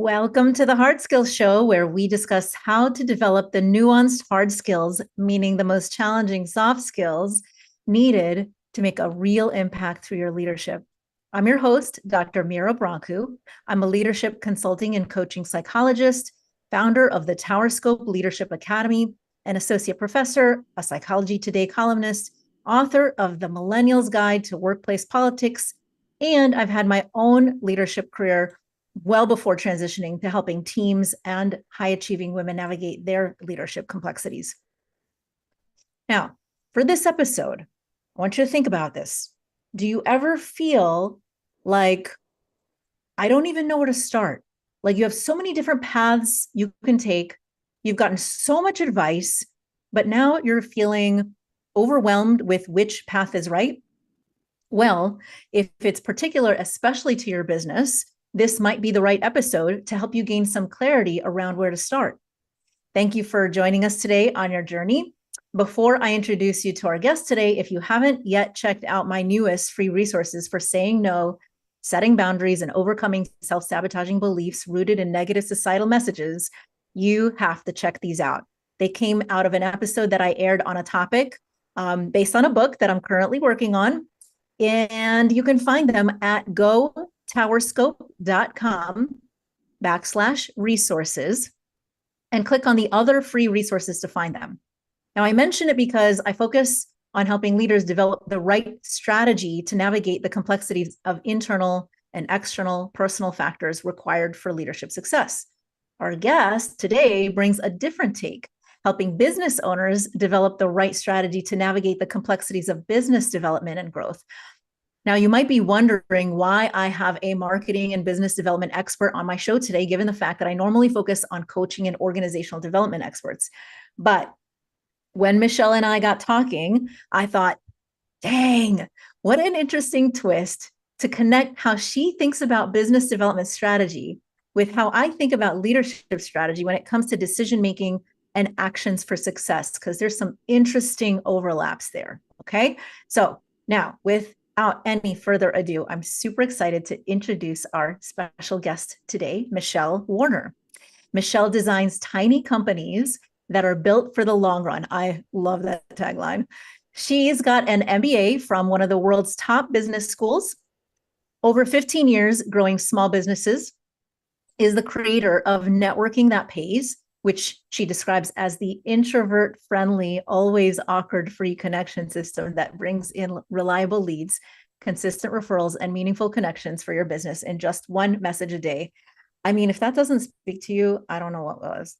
Welcome to the Hard Skills Show, where we discuss how to develop the nuanced hard skills, meaning the most challenging soft skills needed to make a real impact through your leadership. I'm your host, Dr. Mira Brancu. I'm a leadership consulting and coaching psychologist, founder of the Tower Scope Leadership Academy, an associate professor, a Psychology Today columnist, author of The Millennial's Guide to Workplace Politics, and I've had my own leadership career well before transitioning to helping teams and high-achieving women navigate their leadership complexities. Now, for this episode, I want you to think about this. Do you ever feel like, I don't even know where to start? Like you have so many different paths you can take. You've gotten so much advice, but now you're feeling overwhelmed with which path is right? Well, if it's particular, especially to your business, this might be the right episode to help you gain some clarity around where to start. Thank you for joining us today on your journey. Before I introduce you to our guest today, if you haven't yet checked out my newest free resources for saying no, setting boundaries, and overcoming self-sabotaging beliefs rooted in negative societal messages, you have to check these out. They came out of an episode that I aired on a topic based on a book that I'm currently working on. And you can find them at gotowerscope.com/resources and click on the other free resources to find them. Now, I mention it because I focus on helping leaders develop the right strategy to navigate the complexities of internal and external personal factors required for leadership success. Our guest today brings a different take, helping business owners develop the right strategy to navigate the complexities of business development and growth. Now, you might be wondering why I have a marketing and business development expert on my show today, given the fact that I normally focus on coaching and organizational development experts. But when Michelle and I got talking, I thought, dang, what an interesting twist to connect how she thinks about business development strategy with how I think about leadership strategy when it comes to decision-making and actions for success, because there's some interesting overlaps there, okay? So now, without any further ado, I'm super excited to introduce our special guest today, Michelle Warner. Michelle designs tiny companies that are built for the long run. I love that tagline. She's got an MBA from one of the world's top business schools, over 15 years growing small businesses, is the creator of Networking That Pays, which she describes as the introvert-friendly, always awkward-free connection system that brings in reliable leads, consistent referrals, and meaningful connections for your business in just one message a day. I mean, if that doesn't speak to you, I don't know what was.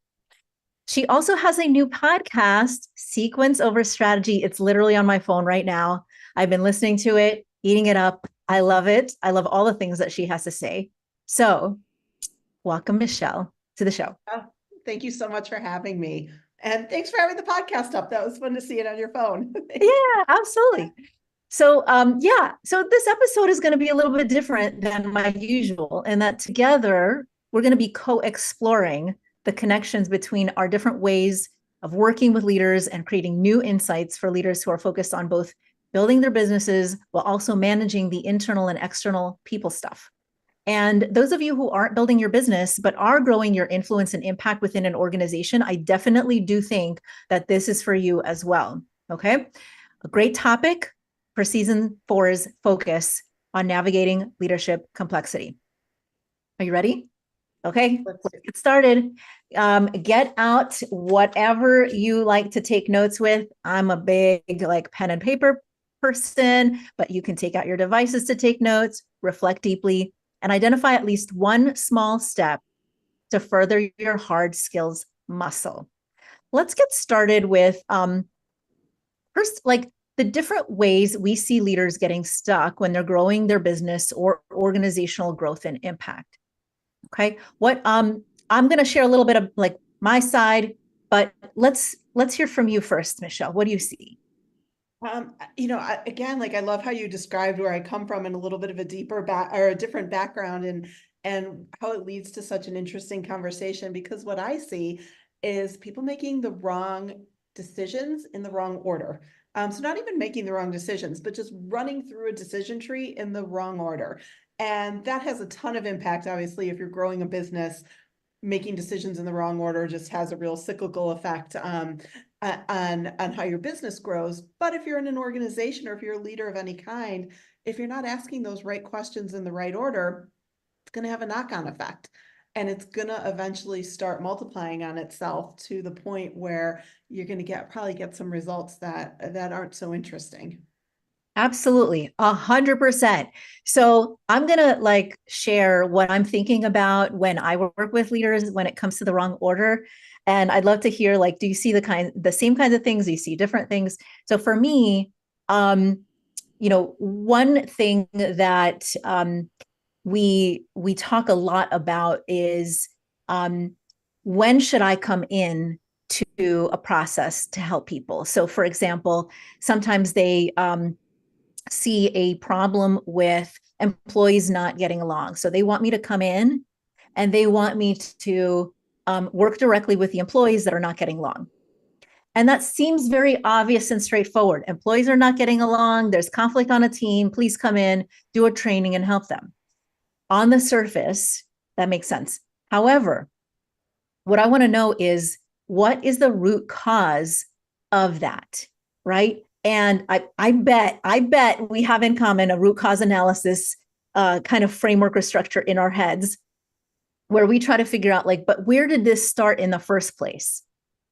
She also has a new podcast, Sequence Over Strategy. It's literally on my phone right now. I've been listening to it, eating it up. I love it. I love all the things that she has to say. So welcome, Michelle, to the show. Oh, thank you so much for having me. And thanks for having the podcast up. That was fun to see it on your phone. Yeah, absolutely. So so this episode is going to be a little bit different than my usual, in that together we're going to be co-exploring the connections between our different ways of working with leaders and creating new insights for leaders who are focused on both building their businesses while also managing the internal and external people stuff. And those of you who aren't building your business, but are growing your influence and impact within an organization, I definitely do think that this is for you as well. Okay. A great topic for season 4's focus on navigating leadership complexity. Are you ready? Okay, let's get started. Get out whatever you like to take notes with. I'm a big pen and paper person, but you can take out your devices to take notes, reflect deeply, and identify at least one small step to further your hard skills muscle. Let's get started with first, the different ways we see leaders getting stuck when they're growing their business or organizational growth and impact. Okay, I'm going to share a little bit of my side, but let's hear from you first, Michelle. What do you see? I love how you described where I come from and a little bit of a deeper or a different background and how it leads to such an interesting conversation, because what I see is people making the wrong decisions in the wrong order. So not even making the wrong decisions, but just running through a decision tree in the wrong order. And that has a ton of impact, obviously, if you're growing a business. Making decisions in the wrong order just has a real cyclical effect on how your business grows. But if you're in an organization or if you're a leader of any kind, if you're not asking those right questions in the right order, it's going to have a knock-on effect. And it's going to eventually start multiplying on itself to the point where you're going to probably get some results that aren't so interesting. Absolutely, 100%. So I'm gonna like share what I'm thinking about when I work with leaders when it comes to the wrong order. And I'd love to hear, like, do you see the same kinds of things? Do you see different things? So for me, um, one thing that we talk a lot about is when should I come in to a process to help people? So for example, sometimes they see a problem with employees not getting along. So they want me to come in and they want me to work directly with the employees that are not getting along. And that seems very obvious and straightforward. Employees are not getting along. There's conflict on a team. Please come in, do a training, and help them. On the surface, that makes sense. However, what I want to know is what is the root cause of that, right? And I bet we have in common a root cause analysis kind of framework or structure in our heads where we try to figure out like, but where did this start in the first place,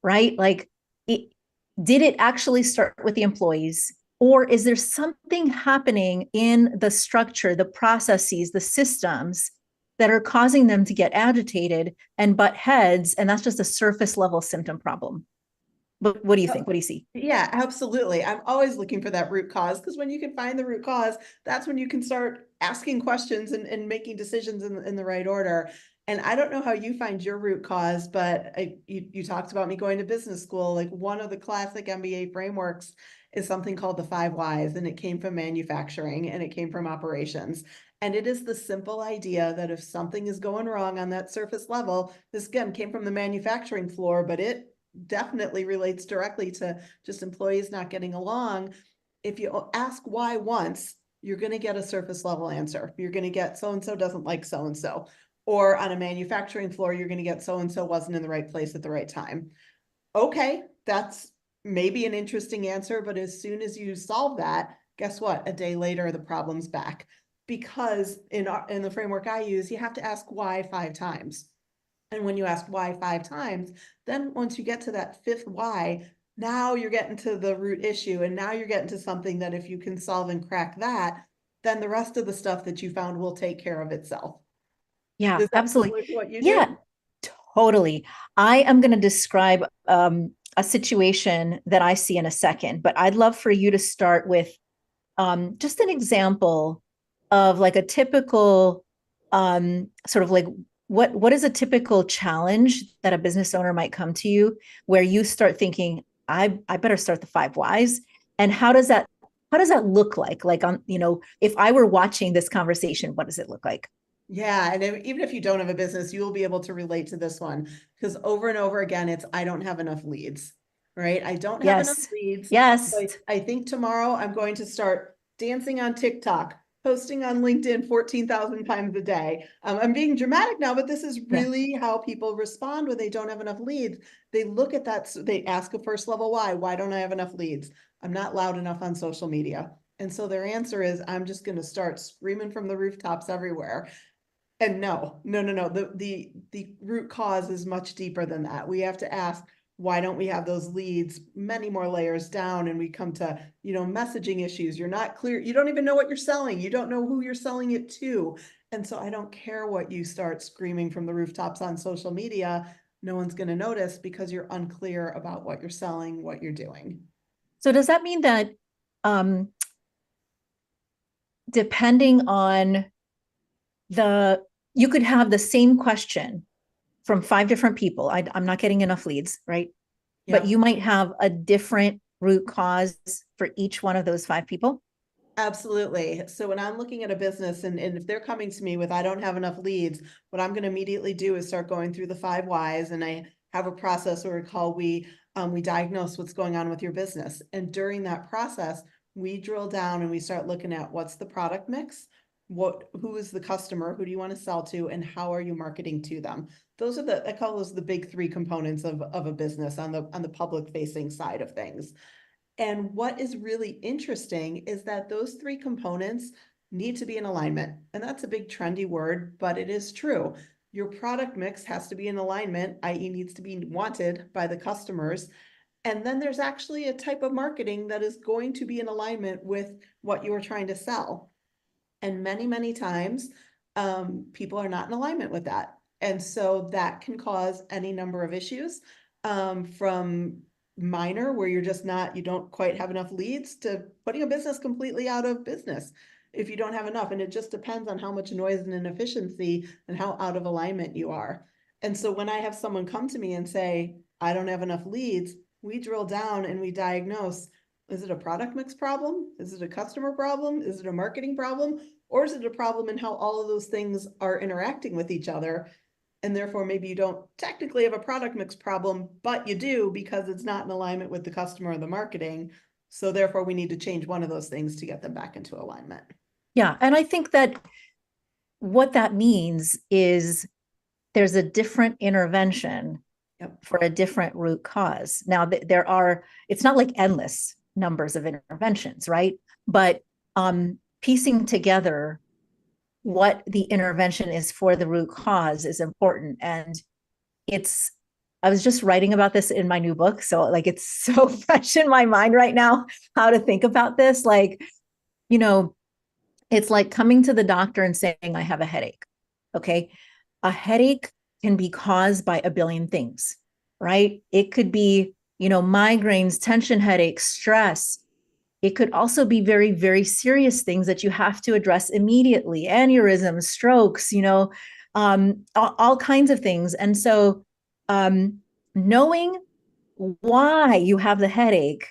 right? Like, did it actually start with the employees? Or is there something happening in the structure, the processes, the systems that are causing them to get agitated and butt heads? And that's just a surface level symptom problem. But what do you think? What do you see? Yeah, absolutely. I'm always looking for that root cause because when you can find the root cause, that's when you can start asking questions and making decisions in the right order. And I don't know how you find your root cause, but you talked about me going to business school. Like one of the classic MBA frameworks is something called the 5 whys, and it came from manufacturing and it came from operations. And it is the simple idea that if something is going wrong on that surface level, this again came from the manufacturing floor, but it definitely relates directly to just employees not getting along. If you ask why once, you're going to get a surface level answer. You're going to get so-and-so doesn't like so-and-so. Or on a manufacturing floor, you're going to get so-and-so wasn't in the right place at the right time. Okay, that's maybe an interesting answer, but as soon as you solve that, guess what? A day later, the problem's back. Because in the framework I use, you have to ask why 5 times. And when you ask why 5 times, then once you get to that fifth why, now you're getting to the root issue. And now you're getting to something that if you can solve and crack that, then the rest of the stuff that you found will take care of itself. Yeah, Does that sound absolutely. like what you Yeah, do? totally. I am going to describe a situation that I see in a second, but I'd love for you to start with just an example of like a typical sort of like what is a typical challenge that a business owner might come to you where you start thinking, I better start the 5 whys. And how does that look like? Like on, if I were watching this conversation, what does it look like? Yeah, and even if you don't have a business, you will be able to relate to this one because over and over again, it's I don't have enough leads, right? I don't have enough Yes. leads. Yes. So I think tomorrow I'm going to start dancing on TikTok, posting on LinkedIn 14,000 times a day. I'm being dramatic now, but this is Yeah. really how people respond when they don't have enough leads. They look at that, they ask a first level why. Why don't I have enough leads? I'm not loud enough on social media. And so their answer is, I'm just going to start screaming from the rooftops everywhere. And no. The root cause is much deeper than that. We have to ask, why don't we have those leads many more layers down? And we come to, messaging issues. You're not clear. You don't even know what you're selling. You don't know who you're selling it to. And so I don't care what you start screaming from the rooftops on social media. No one's going to notice because you're unclear about what you're selling, what you're doing. So does that mean that um, depending on the, you could have the same question from 5 different people. I'm not getting enough leads, right? But Yep. you might have a different root cause for each one of those 5 people. Absolutely. So when I'm looking at a business and if they're coming to me with I don't have enough leads, what I'm going to immediately do is start going through the 5 whys. And I have a process where we diagnose what's going on with your business. And during that process, we drill down and we start looking at what's the product mix, who is the customer, who do you want to sell to, and how are you marketing to them? Those are I call those the big three components of a business on the public facing side of things. And what is really interesting is that those three components need to be in alignment. And that's a big trendy word, but it is true. Your product mix has to be in alignment, i.e. needs to be wanted by the customers. And then there's actually a type of marketing that is going to be in alignment with what you are trying to sell. And many, many times, people are not in alignment with that. And so that can cause any number of issues, from minor, where you're just not, you don't quite have enough leads, to putting a business completely out of business if you don't have enough. And it just depends on how much noise and inefficiency and how out of alignment you are. And so when I have someone come to me and say, I don't have enough leads, we drill down and we diagnose, is it a product mix problem? Is it a customer problem? Is it a marketing problem? Or is it a problem in how all of those things are interacting with each other? And therefore, maybe you don't technically have a product mix problem, but you do because it's not in alignment with the customer or the marketing. So therefore, we need to change one of those things to get them back into alignment. Yeah. And I think that what that means is there's a different intervention for a different root cause. Now, it's not like endless numbers of interventions, right? But piecing together what the intervention is for the root cause is important. And I was just writing about this in my new book. So like, it's so fresh in my mind right now, how to think about this. Like, it's like coming to the doctor and saying, I have a headache. Okay. A headache can be caused by a billion things, right? It could be, migraines, tension headaches, stress. It could also be very, very serious things that you have to address immediately, aneurysms, strokes, all kinds of things. And so knowing why you have the headache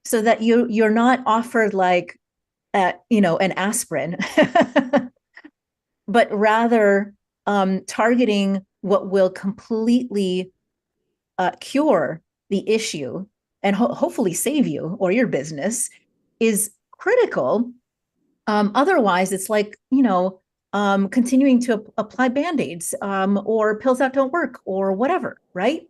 so that you're not offered like, an aspirin, but rather targeting what will completely cure the issue and hopefully save you or your business is critical. Otherwise, it's like, continuing to apply Band-Aids or pills that don't work or whatever, right?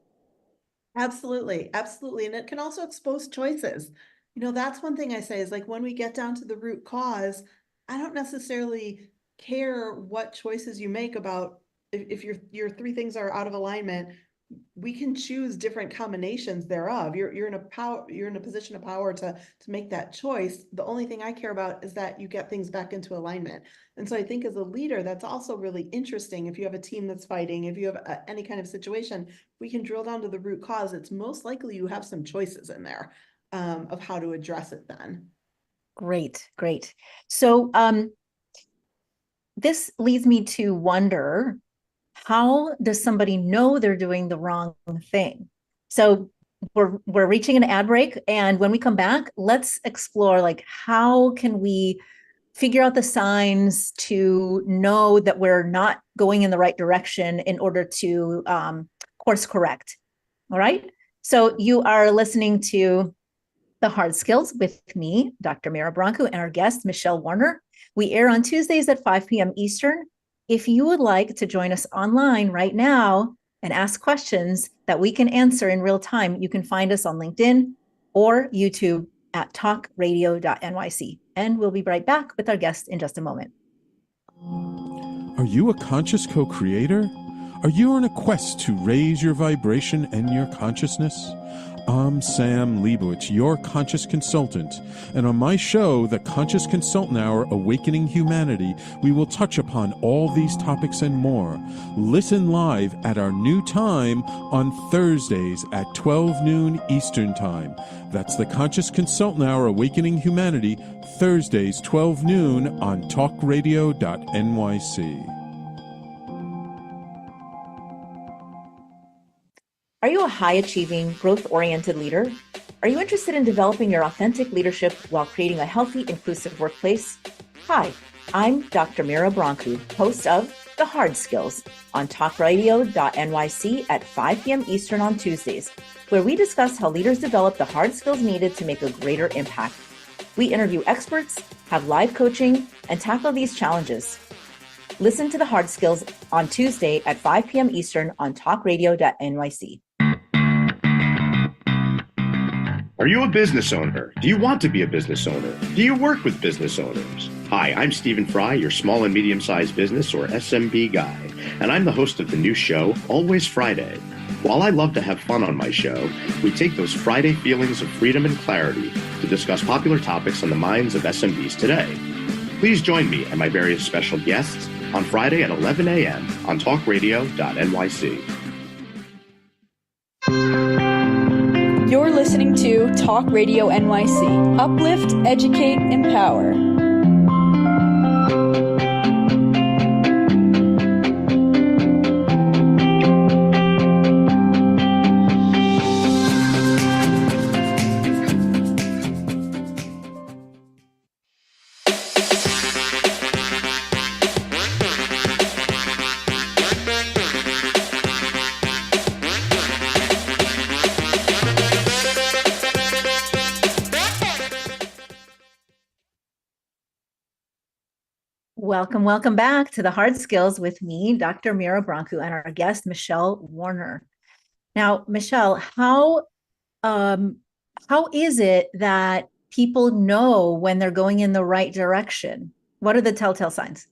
Absolutely. Absolutely. And it can also expose choices. That's one thing I say is like, when we get down to the root cause, I don't necessarily care what choices you make about if your three things are out of alignment. We can choose different combinations thereof. You're in a position of power to make that choice. The only thing I care about is that you get things back into alignment. And so I think as a leader, that's also really interesting. If you have a team that's fighting, if you have any kind of situation, we can drill down to the root cause. It's most likely you have some choices in there of how to address it then. Great. So this leads me to wonder, how does somebody know they're doing the wrong thing? So we're reaching an ad break, and when we come back, let's explore like, how can we figure out the signs to know that we're not going in the right direction in order to course correct. All right. So you are listening to The Hard Skills with me, Dr. Mira Brancu, and our guest, Michelle Warner. We air on Tuesdays at 5 p.m. Eastern. If you would like to join us online right now and ask questions that we can answer in real time, you can find us on LinkedIn or YouTube at talkradio.nyc. And we'll be right back with our guest in just a moment. Are you a conscious co-creator? Are you on a quest to raise your vibration and your consciousness? I'm Sam Leibowitz, your conscious consultant, and on my show, The Conscious Consultant Hour, Awakening Humanity, we will touch upon all these topics and more. Listen live at our new time on Thursdays at 12 noon Eastern Time. That's The Conscious Consultant Hour, Awakening Humanity, Thursdays 12 noon on talkradio.nyc. Are you a high-achieving, growth-oriented leader? Are you interested in developing your authentic leadership while creating a healthy, inclusive workplace? Hi, I'm Dr. Mira Brancu, host of The Hard Skills on talkradio.nyc at 5 p.m. Eastern on Tuesdays, where we discuss how leaders develop the hard skills needed to make a greater impact. We interview experts, have live coaching, and tackle these challenges. Listen to the Hard Skills on Tuesday at 5 p.m. Eastern on talkradio.nyc. Are you a business owner? Do you want to be a business owner? Do you work with business owners? Hi, I'm Stephen Fry, your small and medium-sized business or SMB guy, and I'm the host of the new show, Always Friday. While I love to have fun on my show, we take those Friday feelings of freedom and clarity to discuss popular topics on the minds of SMBs today. Please join me and my various special guests on Friday at 11 a.m. on talkradio.nyc. You're listening to Talk Radio NYC. Uplift, educate, empower. Welcome back to the Hard Skills with me, Dr. Mira Brancu, and our guest, Michelle Warner. Now, Michelle, how is it that people know when they're going in the right direction? What are the telltale signs?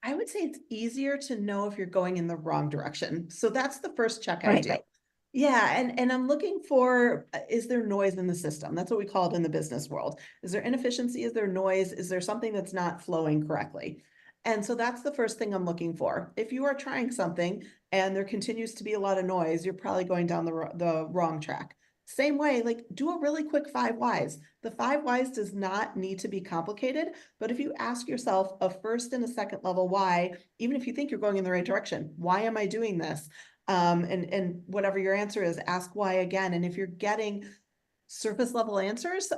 I would say it's easier to know if you're going in the wrong direction. So that's the first check I Right, do. right. Yeah, and I'm looking for, is there noise in the system? That's what we call it in the business world. Is there inefficiency? Is there noise? Is there something that's not flowing correctly? And so that's the first thing I'm looking for. If you are trying something and there continues to be a lot of noise, you're probably going down the wrong track. Same way, like do a really quick 5 whys. The 5 whys does not need to be complicated, but if you ask yourself a first and a second level why, even if you think you're going in the right direction, why am I doing this? And whatever your answer is, ask why again. And if you're getting surface level answers,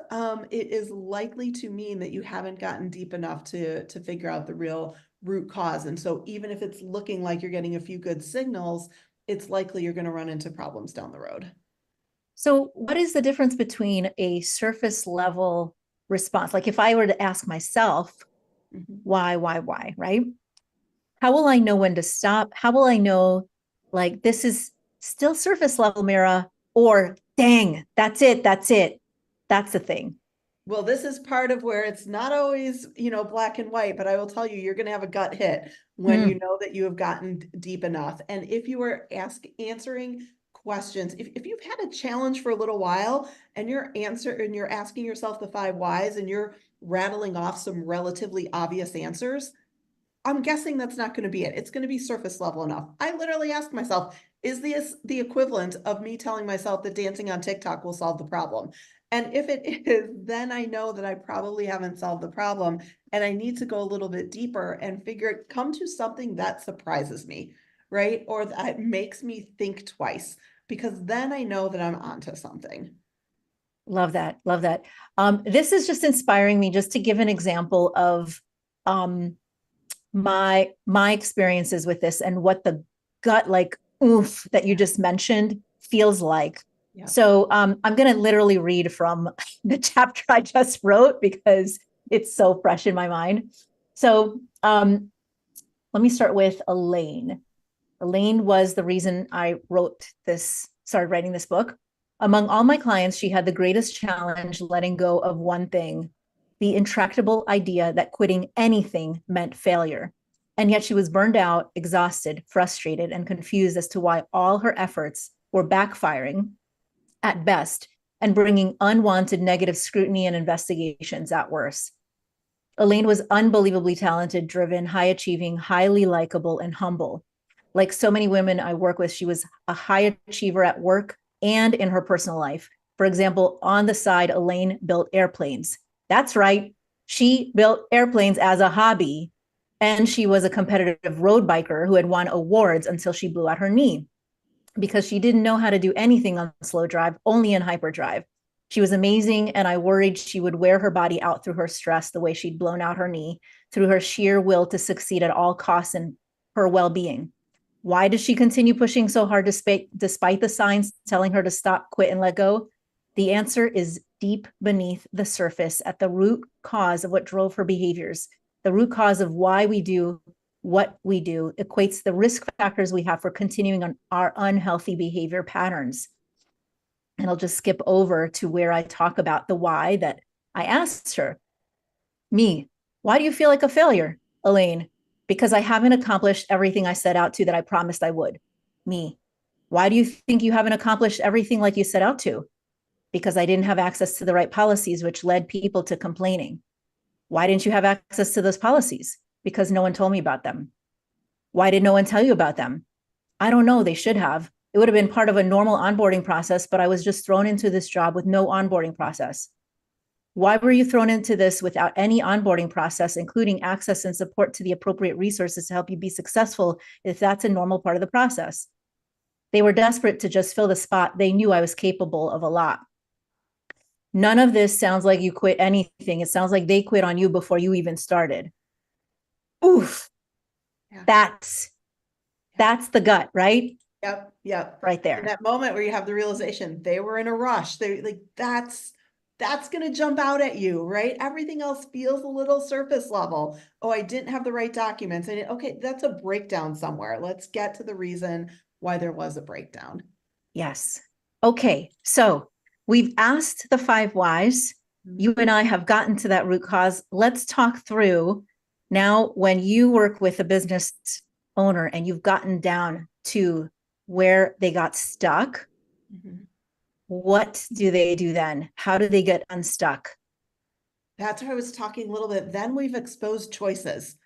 it is likely to mean that you haven't gotten deep enough to figure out the real root cause. And so even if it's looking like you're getting a few good signals, it's likely you're going to run into problems down the road. So what is the difference between a surface level response? Like if I were to ask myself, why, right? How will I know when to stop? How will I know, like, this is still surface level, Mira, or dang, that's it. That's the thing. Well, this is part of where it's not always, black and white, but I will tell you, you're going to have a gut hit when you know that you have gotten deep enough. And if you are answering questions, if you've had a challenge for a little while and you're asking yourself the 5 whys and you're rattling off some relatively obvious answers, I'm guessing that's not going to be it. It's going to be surface level enough. I literally ask myself, is this the equivalent of me telling myself that dancing on TikTok will solve the problem? And if it is, then I know that I probably haven't solved the problem and I need to go a little bit deeper and come to something that surprises me, right? Or that makes me think twice, because then I know that I'm onto something. Love that. This is just inspiring me just to give an example of my experiences with this and what the gut like oof that you just mentioned feels like. Yeah. So I'm going to literally read from the chapter I just wrote because it's so fresh in my mind. So let me start with Elaine. Elaine was the reason I started writing this book. Among all my clients, she had the greatest challenge letting go of one thing, the intractable idea that quitting anything meant failure. And yet she was burned out, exhausted, frustrated, and confused as to why all her efforts were backfiring at best and bringing unwanted negative scrutiny and investigations at worst. Elaine was unbelievably talented, driven, high achieving, highly likable, and humble. Like so many women I work with, she was a high achiever at work and in her personal life. For example, on the side, Elaine built airplanes. That's right. She built airplanes as a hobby, and she was a competitive road biker who had won awards until she blew out her knee because she didn't know how to do anything on slow drive, only in hyperdrive. She was amazing, and I worried she would wear her body out through her stress the way she'd blown out her knee, through her sheer will to succeed at all costs in her well-being. Why did she continue pushing so hard despite the signs telling her to stop, quit, and let go? The answer is deep beneath the surface at the root cause of what drove her behaviors. The root cause of why we do what we do equates the risk factors we have for continuing on our unhealthy behavior patterns. And I'll just skip over to where I talk about the why that I asked her. Me, why do you feel like a failure, Elaine? Because I haven't accomplished everything I set out to that I promised I would. Me, why do you think you haven't accomplished everything like you set out to? Because I didn't have access to the right policies, which led people to complaining. Why didn't you have access to those policies? Because no one told me about them. Why did no one tell you about them? I don't know, they should have. It would have been part of a normal onboarding process, but I was just thrown into this job with no onboarding process. Why were you thrown into this without any onboarding process, including access and support to the appropriate resources to help you be successful if that's a normal part of the process? They were desperate to just fill the spot. They knew I was capable of a lot. None of this sounds like you quit anything. It sounds like they quit on you before you even started. Oof. Yeah. That's the gut, right? Yep. Yep. Right there. In that moment where you have the realization they were in a rush, they like that's going to jump out at you, right? Everything else feels a little surface level. Oh, I didn't have the right documents. And okay, that's a breakdown somewhere. Let's get to the reason why there was a breakdown. Yes. Okay. So we've asked the 5 whys. You and I have gotten to that root cause. Let's talk through now when you work with a business owner and you've gotten down to where they got stuck. Mm-hmm. What do they do then? How do they get unstuck? That's where I was talking a little bit. Then we've exposed choices.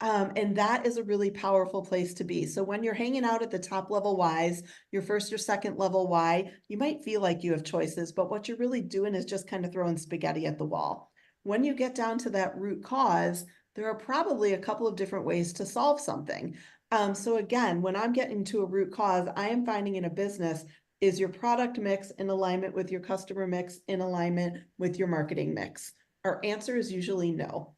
And that is a really powerful place to be. So when you're hanging out at the top level whys, your first or second level why, you might feel like you have choices, but what you're really doing is just kind of throwing spaghetti at the wall. When you get down to that root cause, there are probably a couple of different ways to solve something. So again, when I'm getting to a root cause, I am finding in a business, is your product mix in alignment with your customer mix, in alignment with your marketing mix? Our answer is usually no.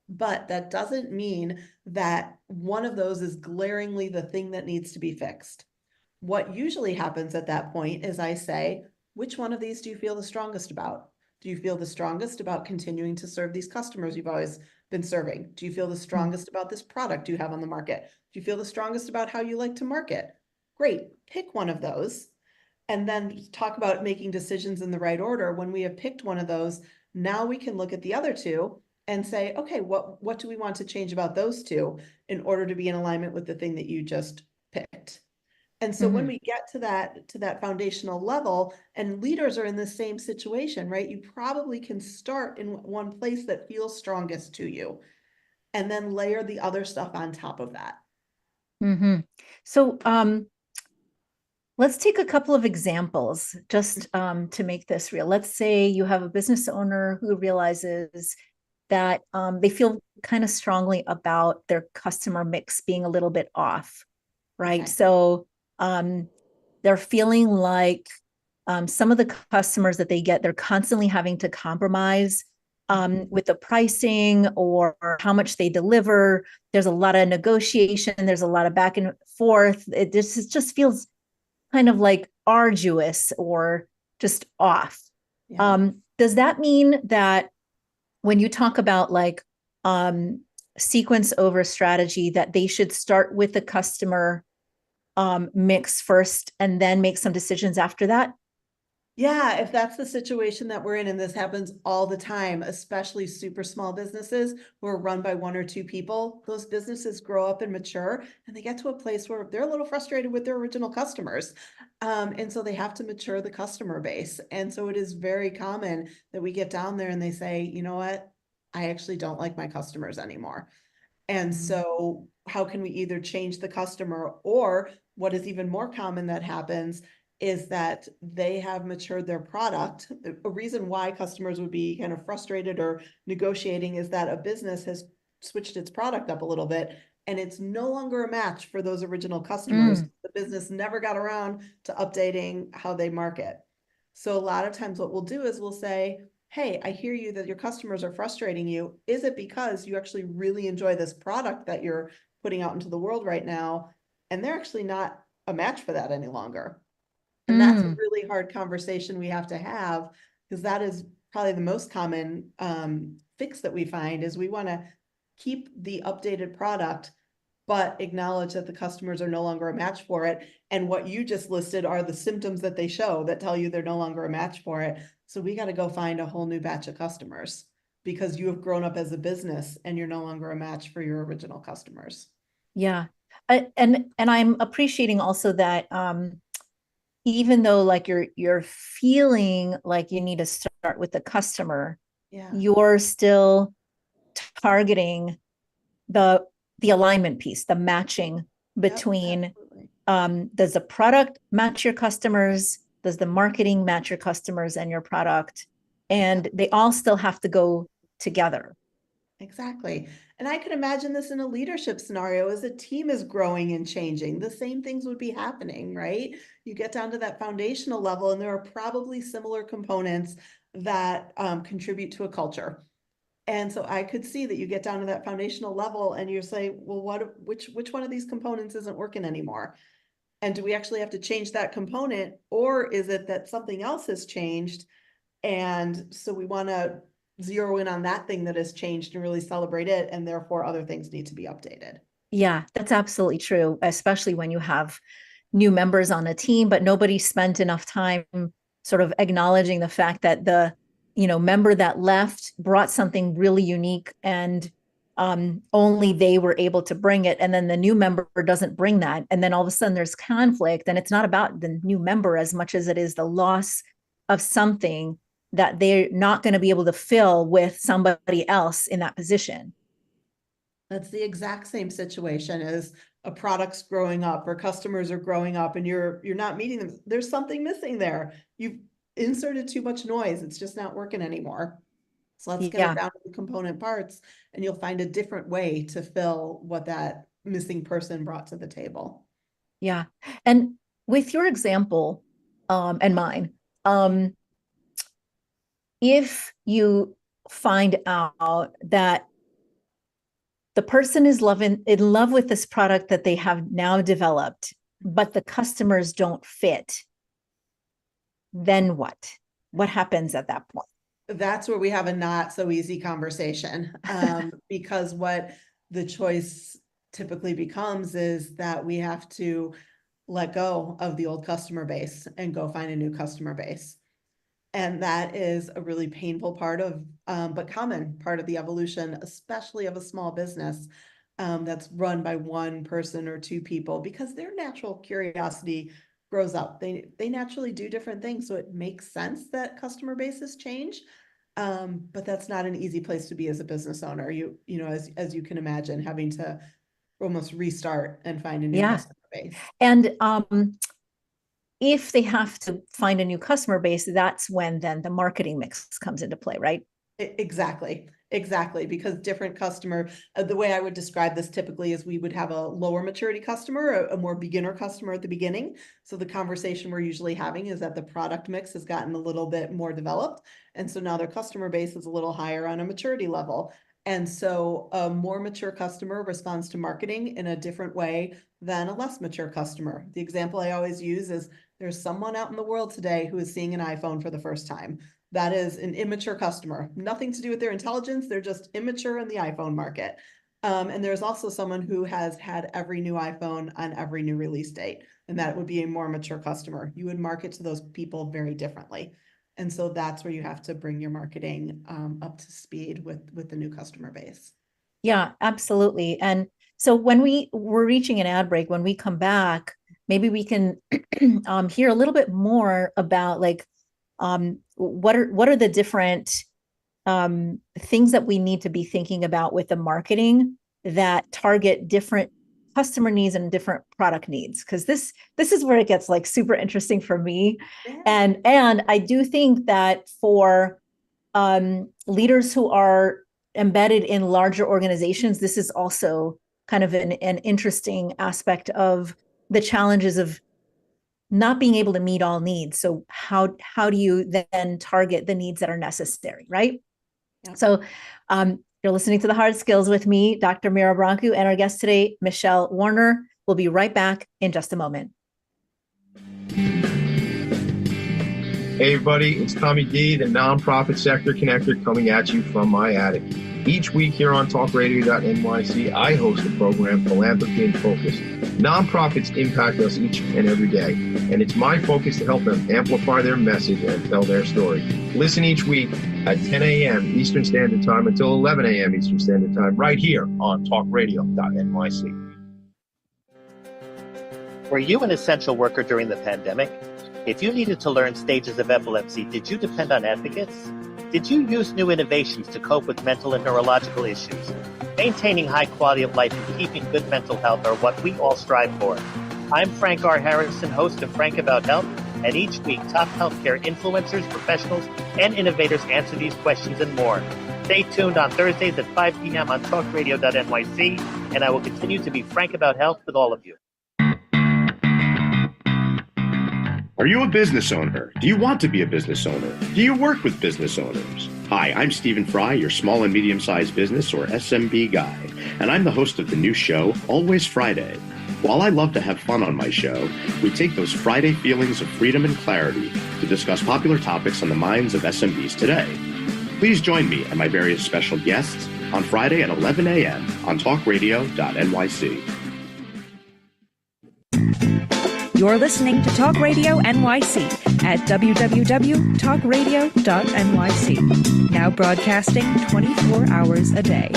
But that doesn't mean that one of those is glaringly the thing that needs to be fixed. What usually happens at that point is I say, which one of these do you feel the strongest about? Do you feel the strongest about continuing to serve these customers you've always been serving? Do you feel the strongest about this product you have on the market? Do you feel the strongest about how you like to market? Great, pick one of those and then talk about making decisions in the right order. When we have picked one of those, now we can look at the other two and say, okay, what do we want to change about those two in order to be in alignment with the thing that you just picked? And so when we get to that foundational level, and leaders are in the same situation, right? You probably can start in one place that feels strongest to you, and then layer the other stuff on top of that. So let's take a couple of examples just to make this real. Let's say you have a business owner who realizes that they feel kind of strongly about their customer mix being a little bit off, right? Okay. So they're feeling like some of the customers that they get, they're constantly having to compromise with the pricing or how much they deliver. There's a lot of negotiation. There's a lot of back and forth. It just feels kind of like arduous or just off. Yeah. Does that mean that when you talk about like sequence over strategy, that they should start with the customer mix first and then make some decisions after that? Yeah, if that's the situation that we're in, and this happens all the time, especially super small businesses who are run by 1 or 2 people, those businesses grow up and mature, and they get to a place where they're a little frustrated with their original customers. And so they have to mature the customer base. And so it is very common that we get down there and they say, you know what, I actually don't like my customers anymore. And so how can we either change the customer, or what is even more common that happens is that they have matured their product. A reason why customers would be kind of frustrated or negotiating is that a business has switched its product up a little bit and it's no longer a match for those original customers. The business never got around to updating how they market. So a lot of times what we'll do is we'll say, hey, I hear you that your customers are frustrating you. Is it because you actually really enjoy this product that you're putting out into the world right now, and they're actually not a match for that any longer? And that's a really hard conversation we have to have, because that is probably the most common fix that we find is we want to keep the updated product, but acknowledge that the customers are no longer a match for it. And what you just listed are the symptoms that they show that tell you they're no longer a match for it. So we got to go find a whole new batch of customers because you have grown up as a business and you're no longer a match for your original customers. Yeah. And I'm appreciating also that even though like you're feeling like you need to start with the customer, Yeah. you're still targeting the alignment piece, the matching between does the product match your customers? Does the marketing match your customers and your product? And they all still have to go together. Exactly. And I could imagine this in a leadership scenario as a team is growing and changing. The same things would be happening, right? You get down to that foundational level, and there are probably similar components that contribute to a culture. And so I could see that you get down to that foundational level and you say, well, which one of these components isn't working anymore? And do we actually have to change that component, or is it that something else has changed? And so we want to zero in on that thing that has changed and really celebrate it. And therefore other things need to be updated. Yeah, that's absolutely true, especially when you have new members on a team, but nobody spent enough time sort of acknowledging the fact that the, member that left brought something really unique and only they were able to bring it. And then the new member doesn't bring that. And then all of a sudden there's conflict, and it's not about the new member as much as it is the loss of something that they're not going to be able to fill with somebody else in that position. That's the exact same situation as a product's growing up or customers are growing up and you're not meeting them. There's something missing there. You've inserted too much noise. It's just not working anymore. So let's get it down to the component parts, and you'll find a different way to fill what that missing person brought to the table. Yeah. And with your example and mine, if you find out that the person is in love with this product that they have now developed, but the customers don't fit, then what? What happens at that point? That's where we have a not so easy conversation, because what the choice typically becomes is that we have to let go of the old customer base and go find a new customer base. And that is a really painful part of, but common part of the evolution, especially of a small business that's run by one person or two people, because their natural curiosity grows up. They naturally do different things. So it makes sense that customer bases change. But that's not an easy place to be as a business owner. As you can imagine, having to almost restart and find a new customer base. And if they have to find a new customer base, that's when then the marketing mix comes into play, right? Exactly. Because different customer, the way I would describe this typically is we would have a lower maturity customer, a more beginner customer at the beginning. So the conversation we're usually having is that the product mix has gotten a little bit more developed. And so now their customer base is a little higher on a maturity level. And so a more mature customer responds to marketing in a different way than a less mature customer. The example I always use is there's someone out in the world today who is seeing an iPhone for the first time. That is an immature customer, nothing to do with their intelligence. They're just immature in the iPhone market. And there's also someone who has had every new iPhone on every new release date, and that would be a more mature customer. You would market to those people very differently. And so that's where you have to bring your marketing up to speed with the new customer base. Yeah, absolutely. And so when we're reaching an ad break, when we come back, maybe we can hear a little bit more about like what are the different things that we need to be thinking about with the marketing that target different customer needs and different product needs, because this is where it gets like super interesting for me. Yeah. And I do think that for leaders who are embedded in larger organizations, this is also kind of an interesting aspect of the challenges of not being able to meet all needs. So how do you then target the needs that are necessary, right? Yeah. So you're listening to The Hard Skills with me, Dr. Mira Brancu, and our guest today, Michelle Warner. We'll be right back in just a moment. Hey everybody, it's Tommy D, the nonprofit sector connector, coming at you from my attic. Each week here on talkradio.nyc, I host the program Philanthropy in Focus. Nonprofits impact us each and every day, and it's my focus to help them amplify their message and tell their story. Listen each week at 10 a.m. Eastern Standard Time until 11 a.m. Eastern Standard Time, right here on talkradio.nyc. Were you an essential worker during the pandemic? If you needed to learn stages of epilepsy, did you depend on advocates? Did you use new innovations to cope with mental and neurological issues? Maintaining high quality of life and keeping good mental health are what we all strive for. I'm Frank R. Harrison, host of Frank About Health, and each week top healthcare influencers, professionals, and innovators answer these questions and more. Stay tuned on Thursdays at 5 p.m. on talkradio.nyc, and I will continue to be frank about health with all of you. Are you a business owner? Do you want to be a business owner? Do you work with business owners? Hi, I'm Stephen Fry, your small and medium-sized business or SMB guy, and I'm the host of the new show, Always Friday. While I love to have fun on my show, we take those Friday feelings of freedom and clarity to discuss popular topics on the minds of SMBs today. Please join me and my various special guests on Friday at 11 a.m. on talkradio.nyc. You're listening to Talk Radio NYC at www.talkradio.nyc. Now broadcasting 24 hours a day.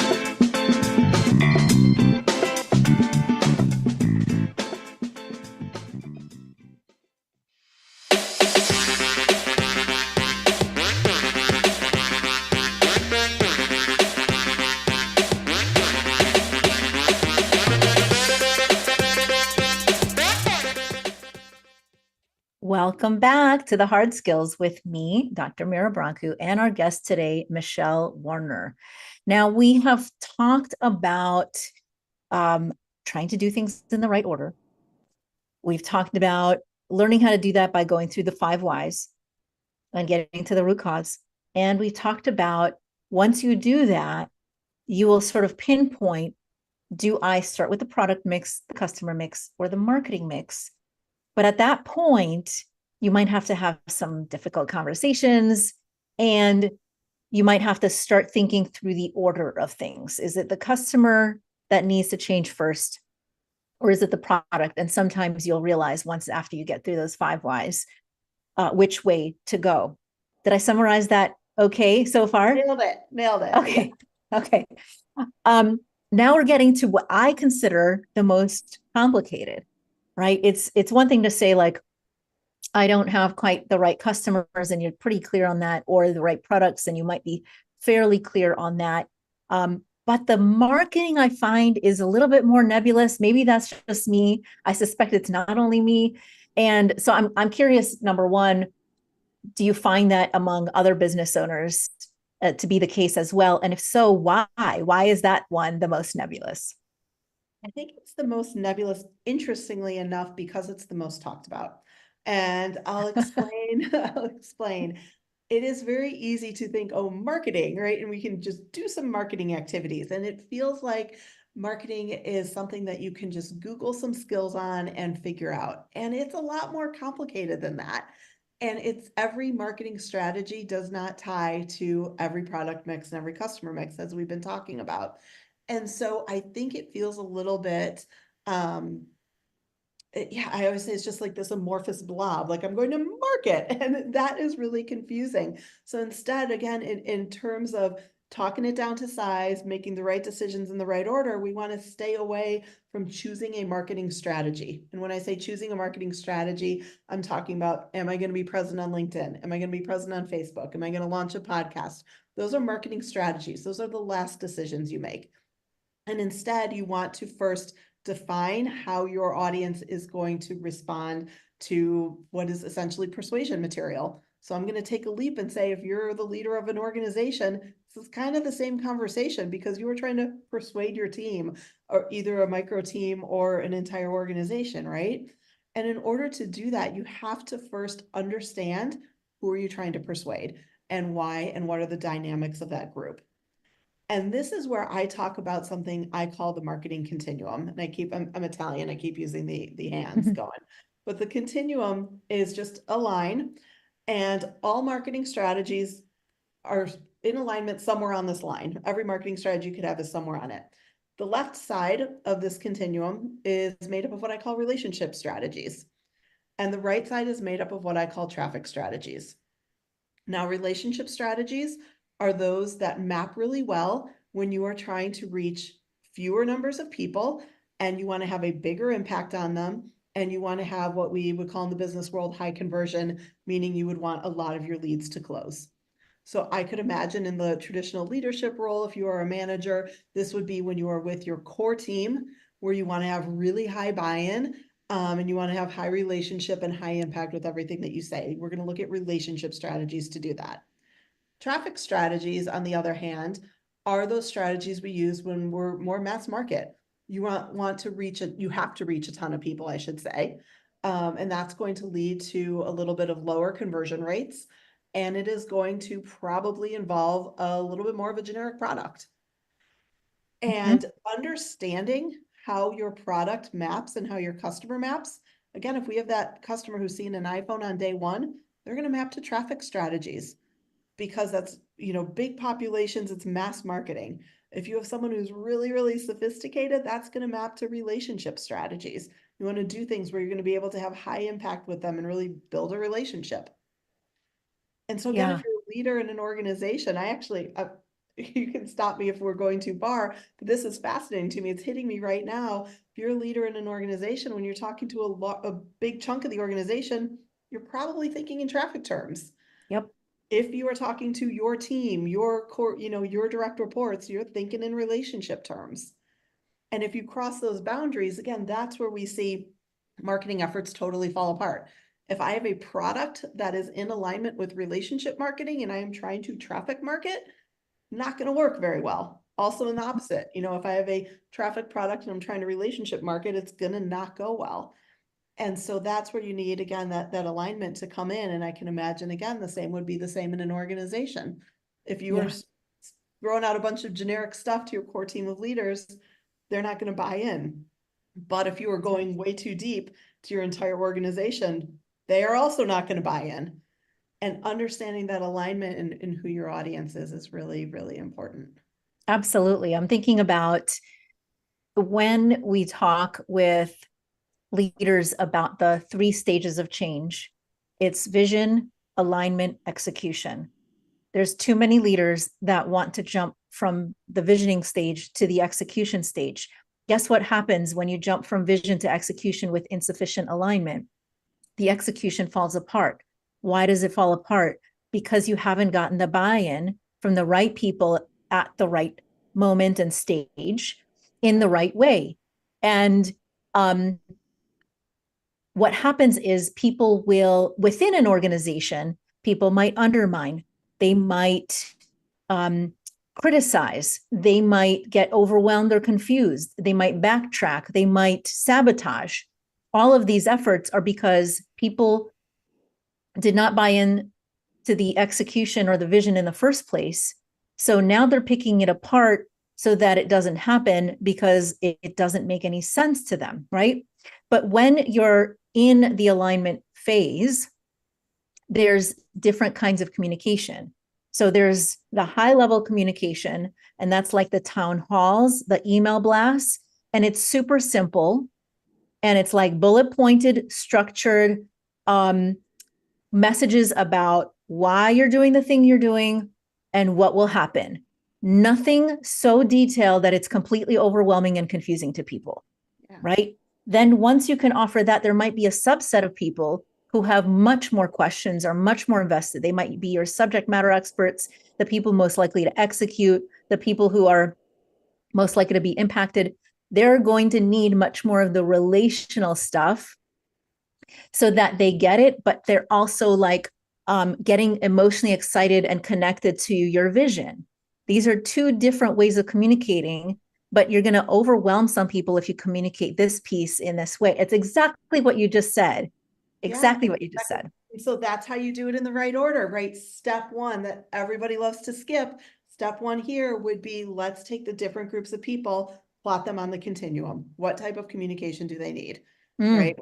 Welcome back to the Hard Skills with me, Dr. Mira Brancu, and our guest today, Michelle Warner. Now, we have talked about trying to do things in the right order. We've talked about learning how to do that by going through the 5 whys and getting to the root cause. And we talked about once you do that, you will sort of pinpoint, do I start with the product mix, the customer mix, or the marketing mix? But at that point, you might have to have some difficult conversations, and you might have to start thinking through the order of things. Is it the customer that needs to change first, or is it the product? And sometimes you'll realize once after you get through those 5 whys, which way to go. Did I summarize that okay so far? Nailed it. Okay. Now we're getting to what I consider the most complicated. Right? It's one thing to say, like, I don't have quite the right customers, and you're pretty clear on that, or the right products, and you might be fairly clear on that. But the marketing, I find, is a little bit more nebulous. Maybe that's just me. I suspect it's not only me. And so I'm curious, number one, do you find that among other business owners to be the case as well? And if so, why? Why is that one the most nebulous? I think it's the most nebulous, interestingly enough, because it's the most talked about. And I'll explain. It is very easy to think, oh, marketing, right? And we can just do some marketing activities. And it feels like marketing is something that you can just Google some skills on and figure out. And it's a lot more complicated than that. And it's every marketing strategy does not tie to every product mix and every customer mix, as we've been talking about. And so I think it feels a little bit, I always say it's just like this amorphous blob, like I'm going to market, and that is really confusing. So instead, again, in terms of talking it down to size, making the right decisions in the right order, we want to stay away from choosing a marketing strategy. And when I say choosing a marketing strategy, I'm talking about, am I going to be present on LinkedIn? Am I going to be present on Facebook? Am I going to launch a podcast? Those are marketing strategies. Those are the last decisions you make. And instead, you want to first define how your audience is going to respond to what is essentially persuasion material. So I'm going to take a leap and say, if you're the leader of an organization, this is kind of the same conversation, because you are trying to persuade your team, or either a micro team or an entire organization, right? And in order to do that, you have to first understand who are you trying to persuade and why, and what are the dynamics of that group. And this is where I talk about something I call the marketing continuum. And I'm Italian, I keep using the hands going. But the continuum is just a line. And all marketing strategies are in alignment somewhere on this line. Every marketing strategy you could have is somewhere on it. The left side of this continuum is made up of what I call relationship strategies. And the right side is made up of what I call traffic strategies. Now, relationship strategies are those that map really well when you are trying to reach fewer numbers of people and you want to have a bigger impact on them. And you want to have what we would call in the business world high conversion, meaning you would want a lot of your leads to close. So I could imagine in the traditional leadership role, if you are a manager, this would be when you are with your core team, where you want to have really high buy-in, and you want to have high relationship and high impact with everything that you say. We're going to look at relationship strategies to do that. Traffic strategies, on the other hand, are those strategies we use when we're more mass market. You want to reach you have to reach a ton of people, I should say. And that's going to lead to a little bit of lower conversion rates. And it is going to probably involve a little bit more of a generic product. And understanding how your product maps and how your customer maps. Again, if we have that customer who's seen an iPhone on day one, they're going to map to traffic strategies because that's, big populations, it's mass marketing. If you have someone who's really, really sophisticated, that's going to map to relationship strategies. You want to do things where you're going to be able to have high impact with them and really build a relationship. And so again, if you're a leader in an organization, I actually, you can stop me if we're going too far, but this is fascinating to me. It's hitting me right now. If you're a leader in an organization, when you're talking to a big chunk of the organization, you're probably thinking in traffic terms. Yep. If you are talking to your team, your core, your direct reports, you're thinking in relationship terms. And if you cross those boundaries, again, that's where we see marketing efforts totally fall apart. If I have a product that is in alignment with relationship marketing and I am trying to traffic market, not going to work very well. Also in the opposite, if I have a traffic product and I'm trying to relationship market, it's going to not go well. And so that's where you need, again, that alignment to come in. And I can imagine, again, the same would be the same in an organization. If you are throwing out a bunch of generic stuff to your core team of leaders, they're not going to buy in. But if you are going way too deep to your entire organization, they are also not going to buy in. And understanding that alignment in who your audience is really, really important. Absolutely. I'm thinking about when we talk with leaders about the 3 stages of change. It's vision, alignment, execution. There's too many leaders that want to jump from the visioning stage to the execution stage. Guess what happens when you jump from vision to execution with insufficient alignment? The execution falls apart. Why does it fall apart? Because you haven't gotten the buy-in from the right people at the right moment and stage in the right way. And what happens is people will, within an organization, people might undermine, they might criticize, they might get overwhelmed or confused, they might backtrack, they might sabotage. All of these efforts are because people did not buy in to the execution or the vision in the first place. So now they're picking it apart so that it doesn't happen because it doesn't make any sense to them, right? But when you're in the alignment phase, there's different kinds of communication. So there's the high level communication, and that's like the town halls, the email blasts, and it's super simple. And it's like bullet pointed, structured messages about why you're doing the thing you're doing and what will happen. Nothing so detailed that it's completely overwhelming and confusing to people, right? Then once you can offer that, there might be a subset of people who have much more questions or much more invested. They might be your subject matter experts, the people most likely to execute, the people who are most likely to be impacted. They're going to need much more of the relational stuff so that they get it, but they're also like getting emotionally excited and connected to your vision. These are 2 different ways of communicating, but you're going to overwhelm some people if you communicate this piece in this way. It's exactly what you just said. Exactly what you just said. So that's how you do it in the right order, right? Step 1 that everybody loves to skip. Step 1 here would be, let's take the different groups of people, plot them on the continuum. What type of communication do they need? Right.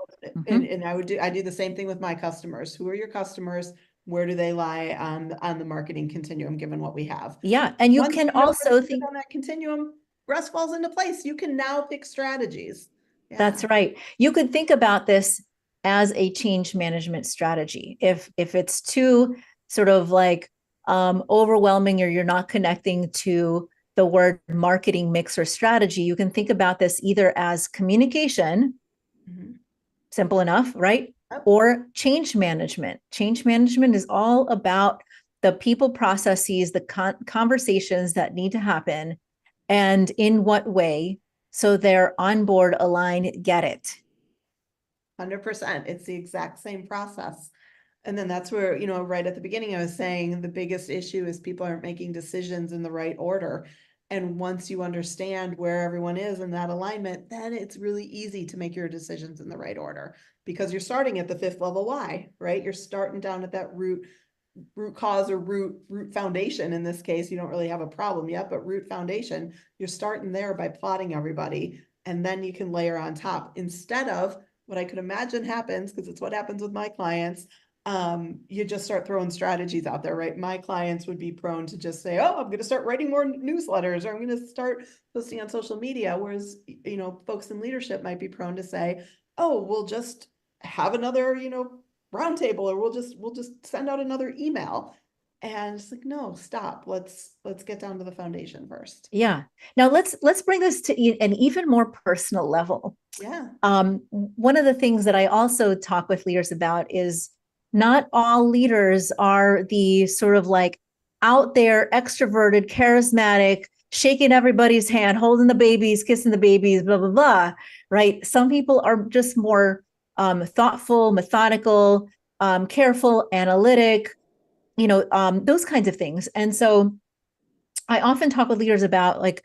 And I do the same thing with my customers. Who are your customers? where do they lie on the marketing continuum, given what we have? Yeah. And you Once can know where to also sit think, on that continuum, rest falls into place. You can now pick strategies. Yeah. that's right. You could think about this as a change management strategy. If it's too sort of like overwhelming, or you're not connecting to the word marketing mix or strategy, you can think about this either as communication, simple enough, right? Yep. Or change management. Change management is all about the people, processes, the conversations that need to happen, and in what way, so they're on board, aligned, get it. 100%. It's the exact same process. And then that's where, right at the beginning, I was saying the biggest issue is people aren't making decisions in the right order. And once you understand where everyone is in that alignment, then it's really easy to make your decisions in the right order, because you're starting at the 5th level why, right? You're starting down at that root cause, or root foundation. In this case, you don't really have a problem yet, but root foundation, you're starting there by plotting everybody. And then you can layer on top, instead of what I could imagine happens, because it's what happens with my clients. You just start throwing strategies out there, right? My clients would be prone to just say, oh, I'm going to start writing more newsletters, or I'm going to start posting on social media. Whereas, folks in leadership might be prone to say, oh, we'll just have another, roundtable, or we'll just send out another email. And it's like, no, stop. Let's get down to the foundation first. Yeah. Now let's bring this to an even more personal level. Yeah. One of the things that I also talk with leaders about is not all leaders are the sort of like out there, extroverted, charismatic, shaking everybody's hand, holding the babies, kissing the babies, blah, blah, blah, right? Some people are just more thoughtful, methodical, careful, analytic, those kinds of things. And so I often talk with leaders about like,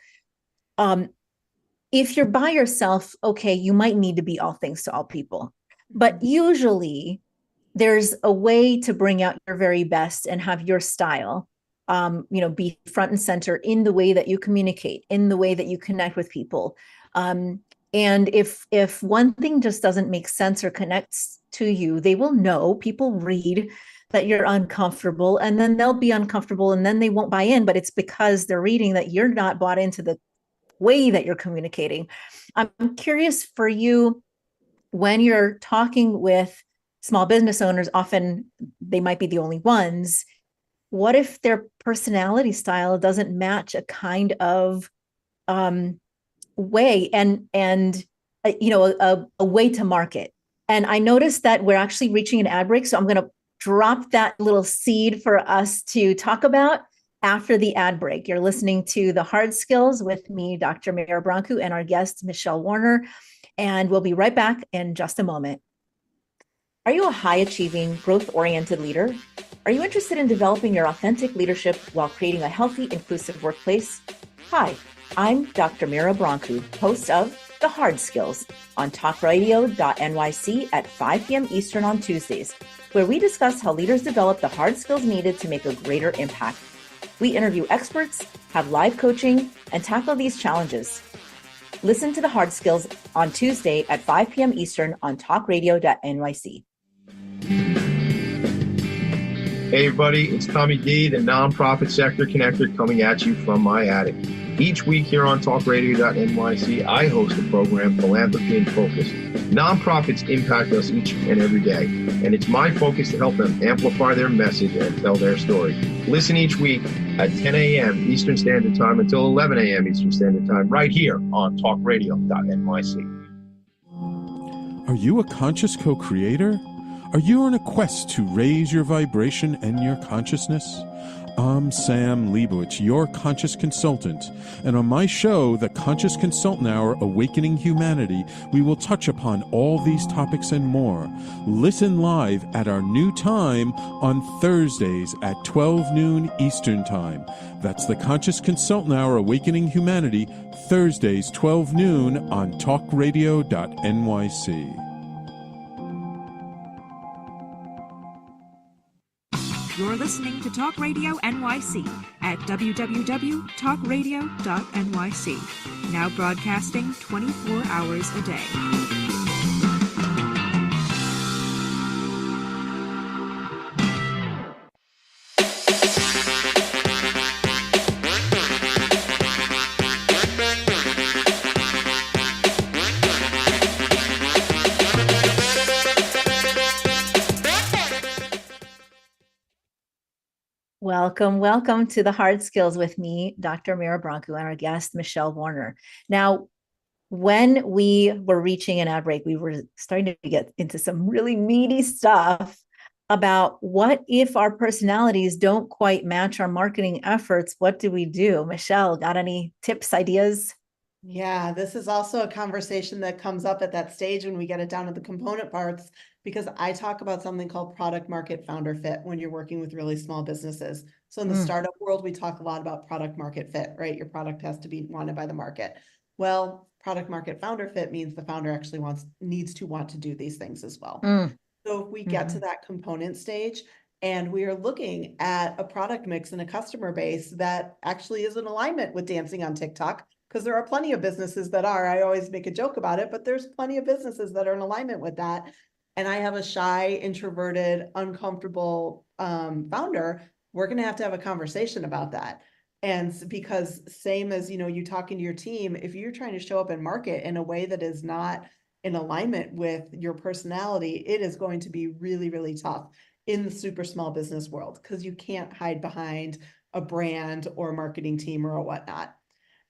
if you're by yourself, okay, you might need to be all things to all people, but usually there's a way to bring out your very best and have your style, be front and center in the way that you communicate, in the way that you connect with people. And if one thing just doesn't make sense or connects to you, they will know. People read that you're uncomfortable, and then they'll be uncomfortable, and then they won't buy in, but it's because they're reading that you're not bought into the way that you're communicating. I'm curious for you, when you're talking with small business owners, often they might be the only ones. What if their personality style doesn't match a kind of way and a way to market? And I noticed that we're actually reaching an ad break, so I'm going to drop that little seed for us to talk about after the ad break. You're listening to The Hard Skills with me, Dr. Mara Brancu, and our guest, Michelle Warner, and we'll be right back in just a moment. Are you a high-achieving, growth-oriented leader? Are you interested in developing your authentic leadership while creating a healthy, inclusive workplace? Hi, I'm Dr. Mara Brancu, host of The Hard Skills on talkradio.nyc at 5 p.m. Eastern on Tuesdays, where we discuss how leaders develop the hard skills needed to make a greater impact. We interview experts, have live coaching, and tackle these challenges. Listen to The Hard Skills on Tuesday at 5 p.m. Eastern on talkradio.nyc. Hey everybody, it's Tommy D, the nonprofit sector connector, coming at you from my attic. Each week here on talkradio.nyc, I host the program Philanthropy in Focus. Nonprofits impact us each and every day, and it's my focus to help them amplify their message and tell their story. Listen each week at 10 a.m. Eastern Standard Time until 11 a.m. Eastern Standard Time, right here on talkradio.nyc. Are you a conscious co-creator? Are you on a quest to raise your vibration and your consciousness? I'm Sam Leibowitz, your conscious consultant, and on my show, The Conscious Consultant Hour, Awakening Humanity, we will touch upon all these topics and more. Listen live at our new time on Thursdays at 12 noon Eastern Time. That's The Conscious Consultant Hour, Awakening Humanity, Thursdays 12 noon on talkradio.nyc. You're listening to Talk Radio NYC at www.talkradio.nyc. Now broadcasting 24 hours a day. Welcome, welcome to the Hard Skills with me, Dr. Mira Brancu, and our guest, Michelle Warner. Now, when we were reaching an ad break, we were starting to get into some really meaty stuff about what if our personalities don't quite match our marketing efforts? What do we do? Michelle, got any tips, ideas? Yeah, this is also a conversation that comes up at that stage when we get it down to the component parts, because I talk about something called product market founder fit when you're working with really small businesses. So in the startup world, we talk a lot about product market fit, right? Your product has to be wanted by the market. Well, product market founder fit means the founder actually needs to want to do these things as well. So if we get to that component stage and we are looking at a product mix and a customer base that actually is in alignment with dancing on TikTok, because there are plenty of businesses that are, I always make a joke about it, but there's plenty of businesses that are in alignment with that. And I have a shy, introverted, uncomfortable founder, we're going to have a conversation about that. And because same as, you talking to your team, if you're trying to show up and market in a way that is not in alignment with your personality, it is going to be really, really tough in the super small business world, because you can't hide behind a brand or a marketing team or whatnot.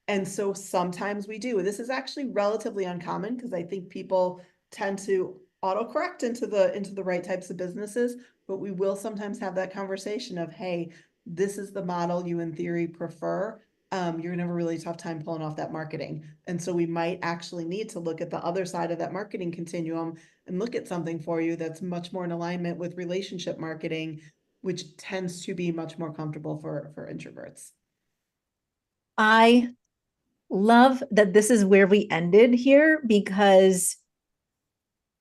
And so sometimes we do. This is actually relatively uncommon because I think people tend to autocorrect into the right types of businesses, but we will sometimes have that conversation of, hey, this is the model you in theory prefer. You're gonna have a really tough time pulling off that marketing. And so we might actually need to look at the other side of that marketing continuum and look at something for you that's much more in alignment with relationship marketing, which tends to be much more comfortable for introverts. I love that this is where we ended here, because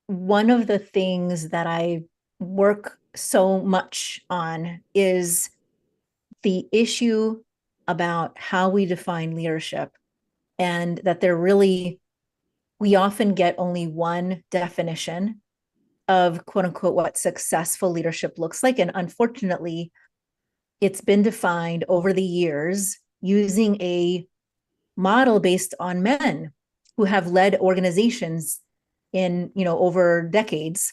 one of the things that I work so much on is the issue about how we define leadership, and that we often get only one definition of quote unquote what successful leadership looks like. And unfortunately, it's been defined over the years using a model based on men who have led organizations in, over decades.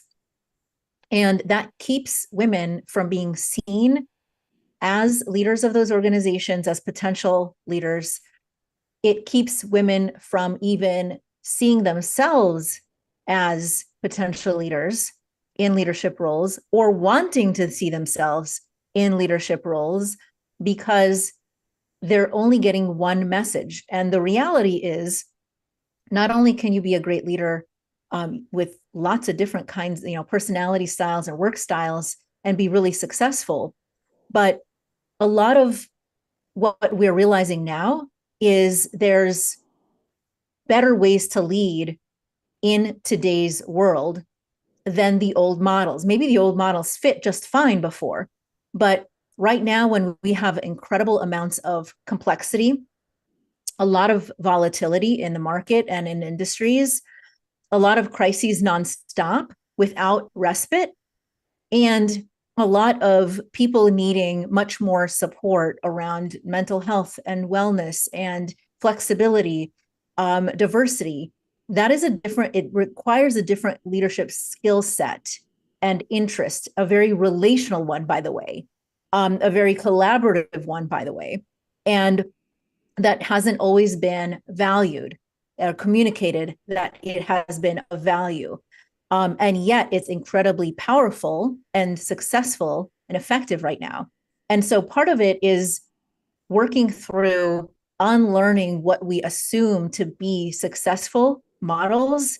And that keeps women from being seen as leaders of those organizations, as potential leaders. It keeps women from even seeing themselves as potential leaders in leadership roles, or wanting to see themselves in leadership roles, because they're only getting one message. And the reality is, not only can you be a great leader with lots of different kinds, personality styles and work styles, and be really successful, but a lot of what we're realizing now is there's better ways to lead in today's world than the old models. Maybe the old models fit just fine before, but right now, when we have incredible amounts of complexity, a lot of volatility in the market and in industries, a lot of crises nonstop without respite, and a lot of people needing much more support around mental health and wellness and flexibility, diversity. It requires a different leadership skill set and interest, a very relational one, by the way, a very collaborative one, by the way, and that hasn't always been valued or communicated that it has been of value. And yet it's incredibly powerful and successful and effective right now. And so part of it is working through unlearning what we assume to be successful models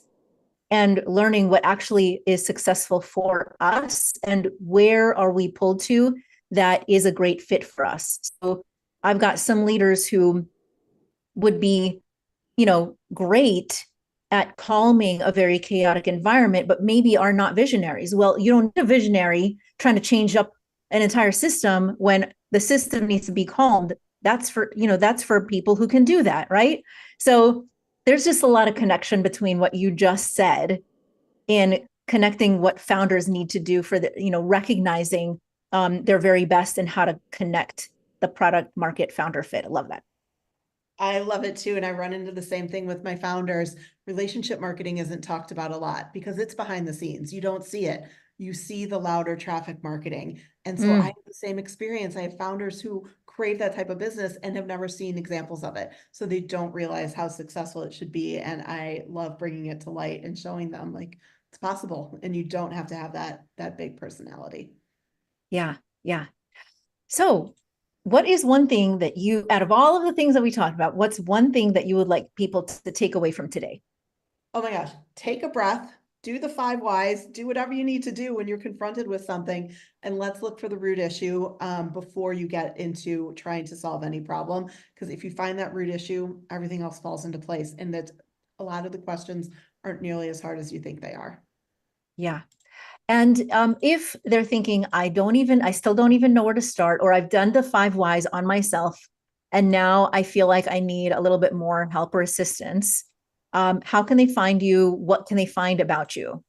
and learning what actually is successful for us and where are we pulled to that is a great fit for us. So I've got some leaders who would be, great at calming a very chaotic environment, but maybe are not visionaries. Well, you don't need a visionary trying to change up an entire system when the system needs to be calmed. That's for people who can do that, right? So there's just a lot of connection between what you just said in connecting what founders need to do for recognizing their very best and how to connect the product market founder fit. I love that. I love it too. And I run into the same thing with my founders. Relationship marketing isn't talked about a lot because it's behind the scenes. You don't see it. you see the louder traffic marketing. And so I have the same experience. I have founders who crave that type of business and have never seen examples of it. So they don't realize how successful it should be. And I love bringing it to light and showing them like it's possible and you don't have to have that big personality. Yeah. Yeah. So what is one thing that you, out of all of the things that we talked about, what's one thing that you would like people to take away from today? Oh my gosh, take a breath, do the 5 whys, do whatever you need to do when you're confronted with something, and let's look for the root issue before you get into trying to solve any problem. Because if you find that root issue, everything else falls into place, and that a lot of the questions aren't nearly as hard as you think they are. Yeah. And if they're thinking, I still don't even know where to start, or I've done the 5 whys on myself, and now I feel like I need a little bit more help or assistance, how can they find you? What can they find about you?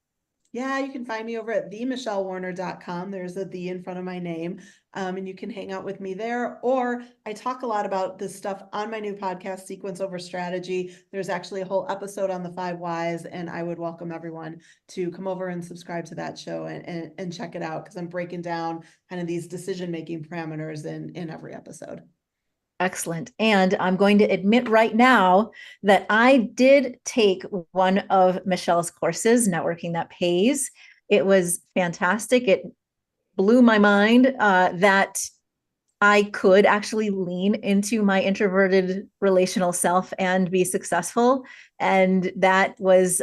Yeah, you can find me over at themichellewarner.com. There's a "the" in front of my name. And you can hang out with me there. Or I talk a lot about this stuff on my new podcast, Sequence Over Strategy. There's actually a whole episode on the 5 whys, and I would welcome everyone to come over and subscribe to that show and check it out, because I'm breaking down kind of these decision-making parameters in every episode. Excellent. And I'm going to admit right now that I did take one of Michelle's courses, Networking That Pays. It was fantastic. It blew my mind that I could actually lean into my introverted relational self and be successful. And that was,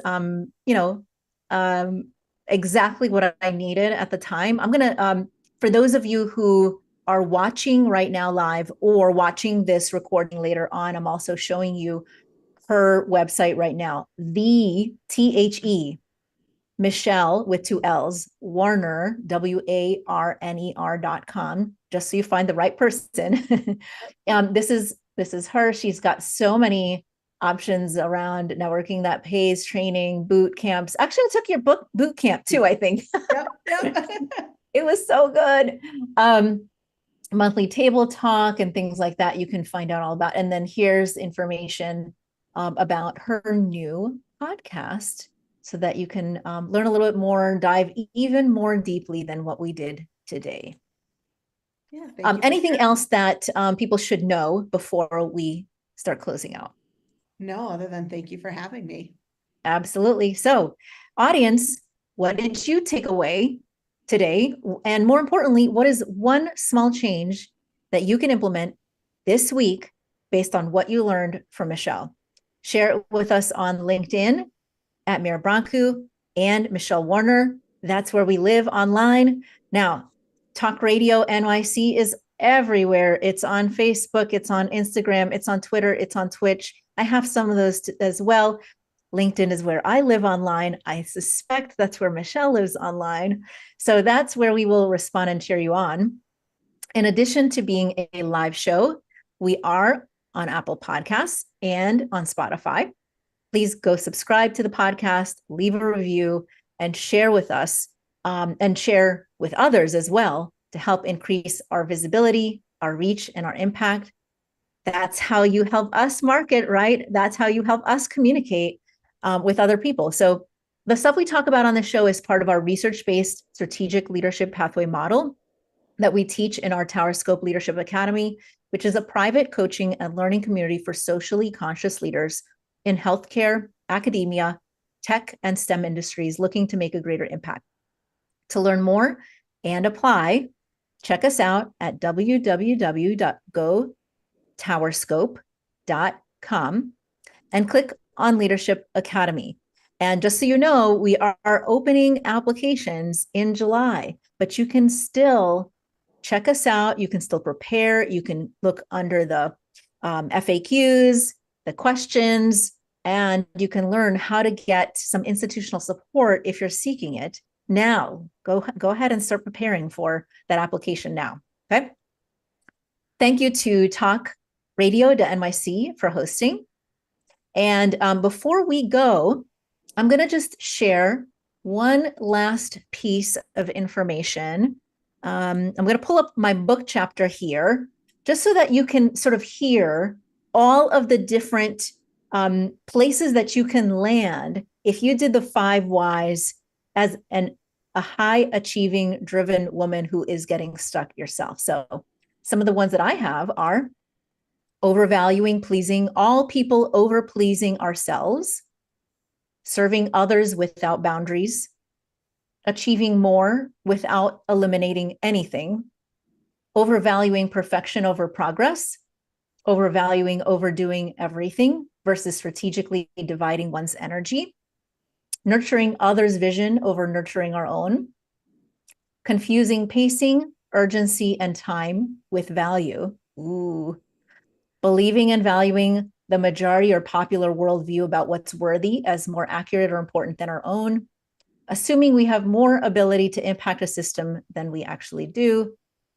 exactly what I needed at the time. I'm going to, for those of you who are watching right now live or watching this recording later on, I'm also showing you her website right now, Michelle with 2 L's, Warner, WARNER.com, just so you find the right person. This is her. She's got so many options around Networking That Pays, training, boot camps. Actually, I took your boot camp too, I think. Yep. It was so good. Monthly table talk and things like that you can find out all about. And then here's information about her new podcast so that you can learn a little bit more, dive even more deeply than what we did today. Yeah. Thank you anything else that people should know before we start closing out? No, other than thank you for having me. Absolutely. So, audience, what did you take away today? And more importantly, what is one small change that you can implement this week based on what you learned from Michelle? Share it with us on LinkedIn at Mira Brancu and Michelle Warner. That's where we live online. Now, Talk Radio NYC is everywhere. It's on Facebook, it's on Instagram, it's on Twitter, it's on Twitch. I have some of those as well. LinkedIn is where I live online. I suspect that's where Michelle lives online. So that's where we will respond and cheer you on. In addition to being a live show, we are on Apple Podcasts and on Spotify. Please go subscribe to the podcast, leave a review, and share with us and share with others as well to help increase our visibility, our reach, and our impact. That's how you help us market, right? That's how you help us communicate with other people. So the stuff we talk about on the show is part of our research-based strategic leadership pathway model that we teach in our Tower Scope Leadership Academy, which is a private coaching and learning community for socially conscious leaders in healthcare, academia, tech, and STEM industries looking to make a greater impact. To learn more and apply, check us out at www.gotowerscope.com and click on Leadership Academy. And just so you know, we are opening applications in July, but you can still check us out. You can still prepare. You can look under the FAQs, the questions, and you can learn how to get some institutional support if you're seeking it. Now, go ahead and start preparing for that application now, okay? Thank you to Talk Radio.NYC for hosting. And before we go, I'm going to just share one last piece of information. I'm going to pull up my book chapter here, just so that you can sort of hear all of the different places that you can land if you did the 5 whys as a high achieving, driven woman who is getting stuck yourself. So some of the ones that I have are overvaluing, pleasing all people, over pleasing ourselves, serving others without boundaries, achieving more without eliminating anything, overvaluing perfection over progress, overvaluing overdoing everything versus strategically dividing one's energy, nurturing others' vision over nurturing our own, confusing pacing, urgency, and time with value. Ooh. Believing and valuing the majority or popular worldview about what's worthy as more accurate or important than our own, assuming we have more ability to impact a system than we actually do,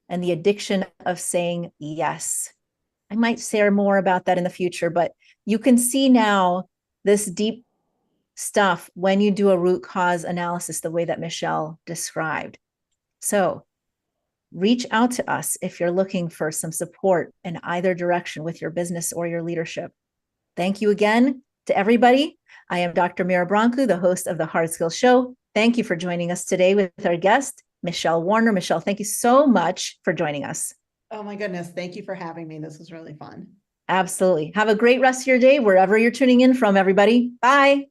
and the addiction of saying yes. I might share more about that in the future, but you can see now this deep stuff when you do a root cause analysis the way that Michelle described. So reach out to us if you're looking for some support in either direction with your business or your leadership. Thank you again to everybody. I am Dr. Mira Brancu, the host of the Hard Skills Show. Thank you for joining us today with our guest, Michelle Warner. Michelle, thank you so much for joining us. Oh my goodness. Thank you for having me. This was really fun. Absolutely. Have a great rest of your day wherever you're tuning in from, everybody. Bye.